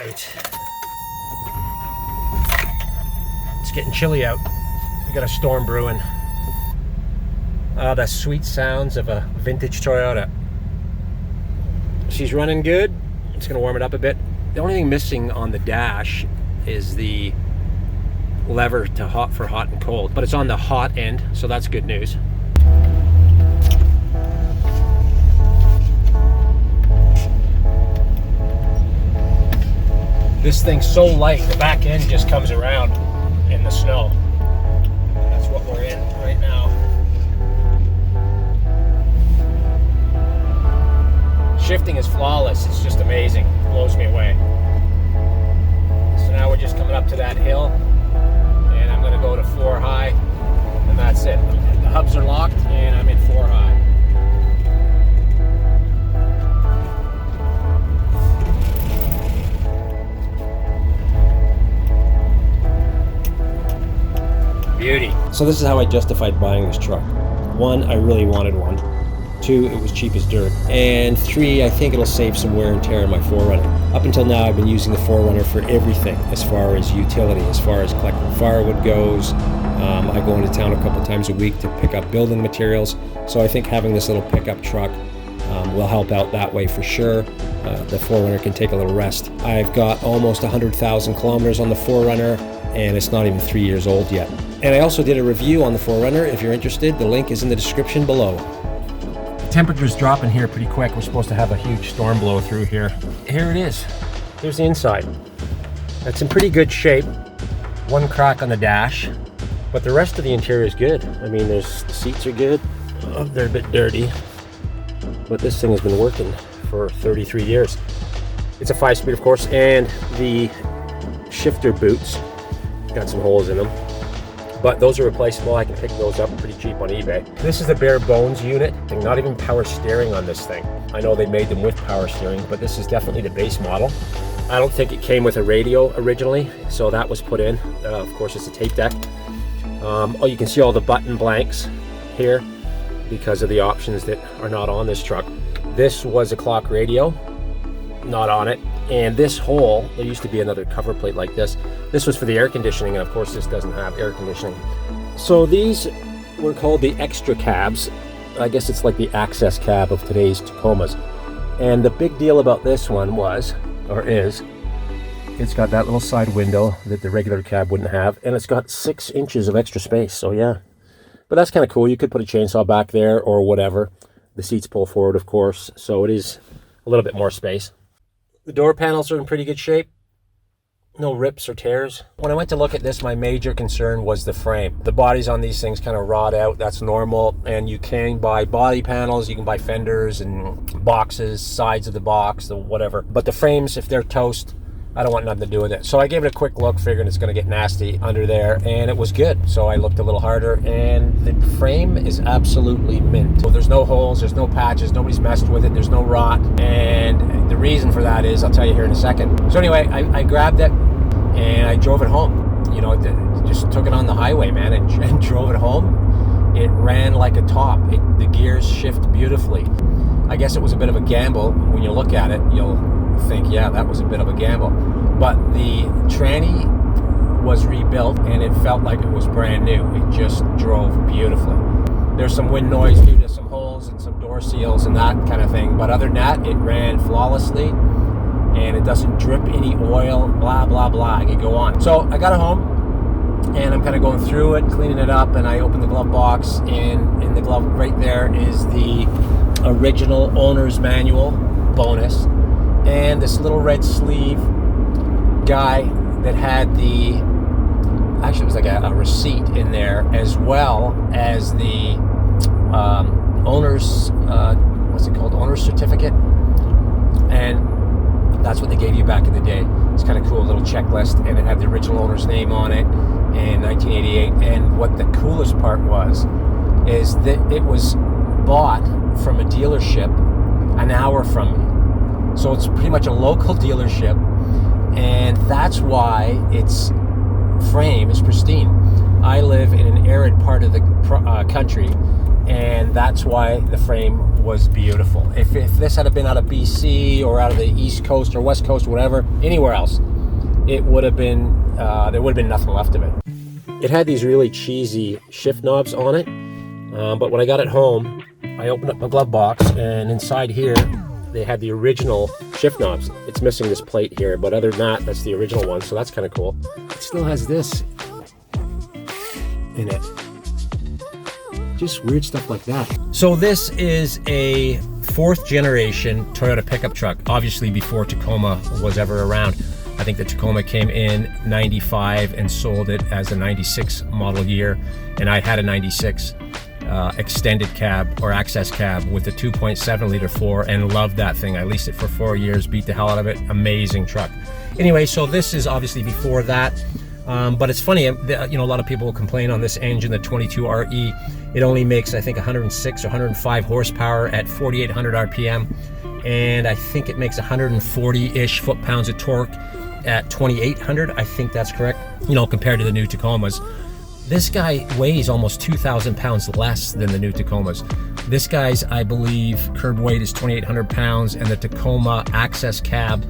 right. It's getting chilly out. We got a storm brewing. The sweet sounds of a vintage Toyota. She's running good. It's gonna warm it up a bit. The only thing missing on the dash is the lever to for hot and cold, but it's on the hot end, so that's good news. This thing's so light, the back end just comes around in the snow. That's what we're in right now. Shifting is flawless. It's just amazing. It blows me away. So now we're just coming up to that hill, and I'm going to go to 4 high, and that's it. The hubs are locked, and I'm in 4 high. Beauty. So this is how I justified buying this truck. 1, I really wanted one. 2, it was cheap as dirt. And 3, I think it'll save some wear and tear in my 4Runner. Up until now, I've been using the 4Runner for everything as far as utility, as far as collecting firewood goes. I go into town a couple times a week to pick up building materials. So I think having this little pickup truck will help out that way for sure. The 4Runner can take a little rest. I've got almost 100,000 kilometers on the 4Runner, and it's not even 3 years old yet. And I also did a review on the 4Runner. If you're interested, the link is in the description below. The temperature's dropping here pretty quick. We're supposed to have a huge storm blow through here. Here it is. Here's the inside. It's in pretty good shape. 1 crack on the dash, but the rest of the interior is good. I mean, the seats are good. They're a bit dirty, but this thing has been working for 33 years. It's a 5-speed, of course, and the shifter boots got some holes in them, but those are replaceable. I can pick those up pretty cheap on eBay. This is the bare bones unit, and not even power steering on this thing. I know they made them with power steering, but this is definitely the base model. I don't think it came with a radio originally, so that was put in. Of course, it's a tape deck. Oh, you can see all the button blanks here because of the options that are not on this truck. This was a clock radio, not on it. And this hole, there used to be another cover plate like this. This was for the air conditioning, and of course this doesn't have air conditioning. So these were called the extra cabs. I guess it's like the access cab of today's Tacomas. And the big deal about this one was, or is, it's got that little side window that the regular cab wouldn't have, and it's got 6 inches of extra space, so yeah. But that's kind of cool. You could put a chainsaw back there or whatever. The seats pull forward, of course, so it is a little bit more space. The door panels are in pretty good shape. No rips or tears. When I went to look at this, my major concern was the frame. The bodies on these things kind of rot out. That's normal. And you can buy body panels. You can buy fenders and boxes, sides of the box, whatever. But the frames, if they're toast, I don't want nothing to do with it. So I gave it a quick look, figuring it's going to get nasty under there, and it was good. So I looked a little harder, and the frame is absolutely mint. So there's no holes, there's no patches, nobody's messed with it, there's no rot, and the reason for that is, I'll tell you here in a second. So anyway, I grabbed it, and I drove it home. You know, just took it on the highway, man, and drove it home. It ran like a top. The gears shift beautifully. I guess it was a bit of a gamble. When you look at it, you'll think, yeah, that was a bit of a gamble. But the tranny was rebuilt, and it felt like it was brand new. It just drove beautifully. There's some wind noise due to some holes and some door seals and that kind of thing. But other than that, it ran flawlessly, and it doesn't drip any oil, blah, blah, blah. I could go on. So I got it home, and I'm kind of going through it, cleaning it up, and I opened the glove box, and in the glove right there is the original owner's manual bonus, and this little red sleeve guy that had actually it was like a receipt in there, as well as the owner's what's it called, owner's certificate. And that's what they gave you back in the day. It's kind of cool, a little checklist, and it had the original owner's name on it in 1988. And what the coolest part was is that it was bought from a dealership an hour from me. So it's pretty much a local dealership, and that's why its frame is pristine. I live in an arid part of the country, and that's why the frame was beautiful. If this had been out of BC or out of the East Coast or West Coast, whatever, anywhere else, it would have been, there would have been nothing left of it. It had these really cheesy shift knobs on it, but when I got it home, I opened up my glove box, and inside here, they had the original shift knobs. It's missing this plate here, but other than that, that's the original one, so that's kind of cool. It still has this in it. Just weird stuff like that. So this is a 4th generation Toyota pickup truck, obviously before Tacoma was ever around. I think the Tacoma came in 95 and sold it as a 96 model year, and I had a 96 extended cab or access cab with a 2.7 liter 4 and loved that thing. I leased it for 4 years, beat the hell out of it. Amazing truck. Anyway, so this is obviously before that, but it's funny, you know, a lot of people will complain on this engine, the 22RE. It only makes, I think, 106 or 105 horsepower at 4,800 RPM, and I think it makes 140-ish foot-pounds of torque at 2,800. I think that's correct, you know, compared to the new Tacomas. This guy weighs almost 2,000 pounds less than the new Tacomas. This guy's, I believe, curb weight is 2,800 pounds, and the Tacoma access cab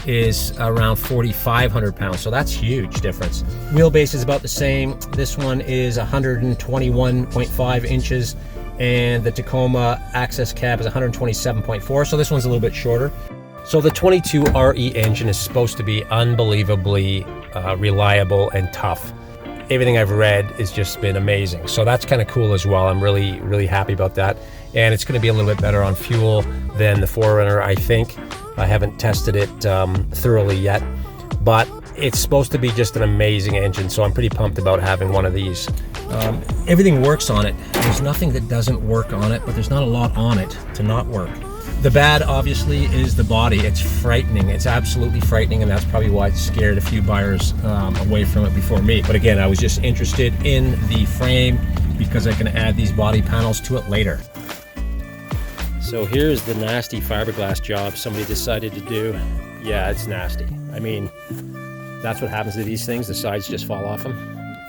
is around 4,500 pounds. So that's huge difference. Wheelbase is about the same. This one is 121.5 inches, and the Tacoma access cab is 127.4. So this one's a little bit shorter. So the 22RE engine is supposed to be unbelievably reliable and tough. Everything I've read has just been amazing. So that's kind of cool as well. I'm really, really happy about that. And it's going to be a little bit better on fuel than the 4Runner, I think. I haven't tested it thoroughly yet, but it's supposed to be just an amazing engine. So I'm pretty pumped about having one of these. Everything works on it. There's nothing that doesn't work on it, but there's not a lot on it to not work. The bad, obviously, is the body. It's frightening. It's absolutely frightening, and that's probably why it scared a few buyers away from it before me. But again, I was just interested in the frame because I can add these body panels to it later. So here's the nasty fiberglass job somebody decided to do. Yeah, it's nasty. I mean, that's what happens to these things. The sides just fall off them,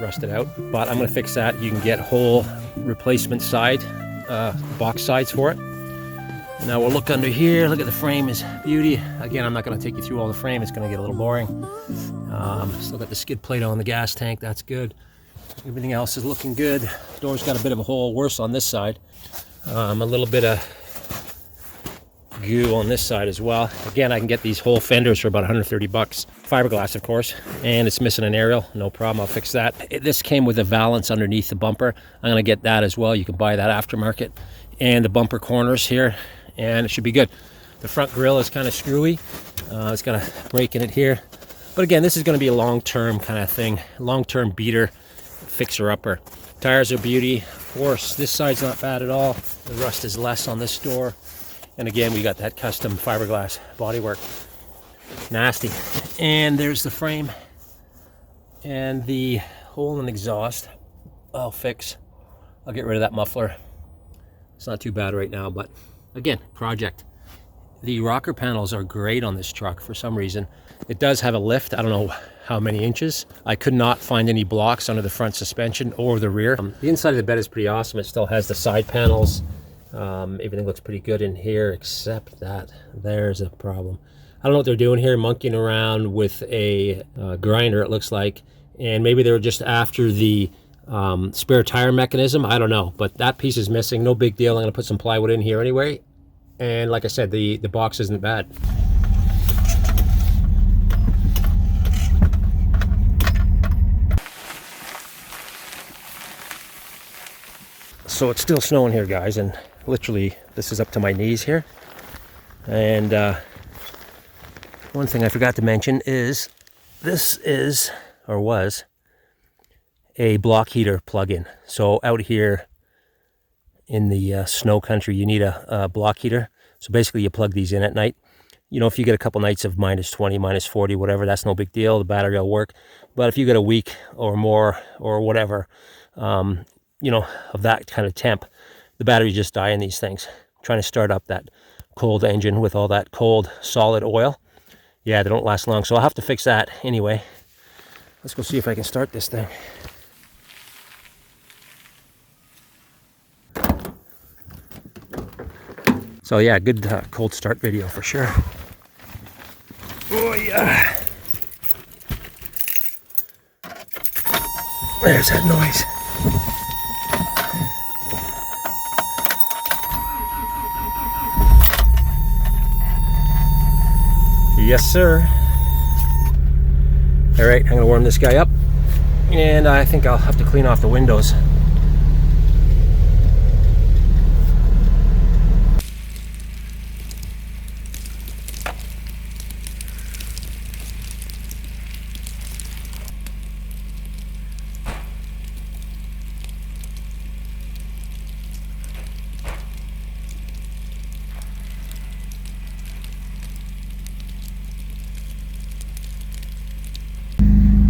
rusted out. But I'm going to fix that. You can get whole replacement side, box sides for it. Now we'll look under here. Look at the frame is beauty. Again, I'm not going to take you through all the frame. It's going to get a little boring. Still got the skid plate on the gas tank. That's good. Everything else is looking good. Door's got a bit of a hole, worse on this side. A little bit of goo on this side as well. Again, I can get these whole fenders for about 130 bucks. Fiberglass, of course, and it's missing an aerial. No problem, I'll fix that. This came with a valance underneath the bumper. I'm going to get that as well. You can buy that aftermarket. And the bumper corners here, and it should be good. The front grille is kind of screwy. It's got a break in it here. But again, this is going to be a long-term kind of thing. Long-term beater, fixer-upper. Tires are beauty. Of course, this side's not bad at all. The rust is less on this door. And again, we got that custom fiberglass bodywork. Nasty. And there's the frame. And the hole in the exhaust, I'll fix. I'll get rid of that muffler. It's not too bad right now, but again, project. The rocker panels are great on this truck for some reason. It does have a lift. I don't know how many inches. I could not find any blocks under the front suspension or the rear. The inside of the bed is pretty awesome. It still has the side panels. Everything looks pretty good in here, except that there's a problem. I don't know what they're doing here, monkeying around with a grinder, it looks like. And maybe they were just after the spare tire mechanism. I don't know, but that piece is missing. No big deal. I'm going to put some plywood in here anyway. And like I said, the box isn't bad. So it's still snowing here, guys, and literally this is up to my knees here. And one thing I forgot to mention is this is, or was, a block heater plug-in. So out here in the snow country, you need a block heater. So basically you plug these in at night. You know, if you get a couple nights of -20, -40, whatever, that's no big deal. The battery will work. But if you get a week or more or whatever, you know, of that kind of temp, the batteries just die in these things. Trying to start up that cold engine with all that cold solid oil. Yeah, they don't last long. So I'll have to fix that anyway. Let's go see if I can start this thing. So yeah, good cold start video for sure. Oh yeah. There's that noise. Yes, sir. All right, I'm gonna warm this guy up, and I think I'll have to clean off the windows.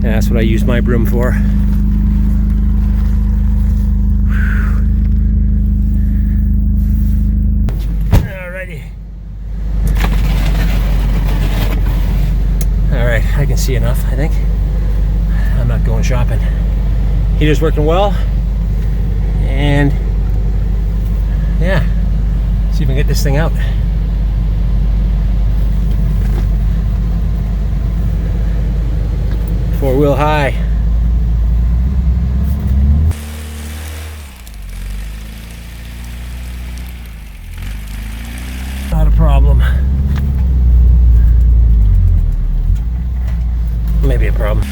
That's what I use my broom for. Alrighty. Alright, I can see enough, I think. I'm not going shopping. Heater's working well. And yeah, see if we can get this thing out. Four-wheel high. Not a problem. Maybe a problem.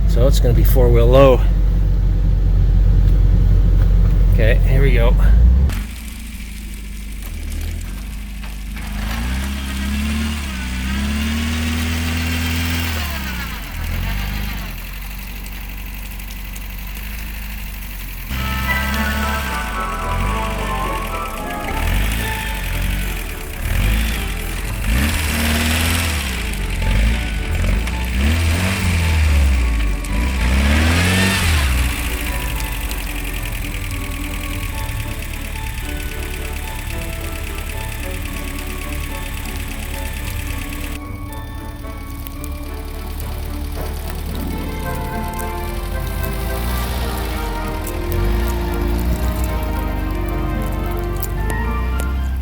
So it's going to be four-wheel low. Okay, here we go.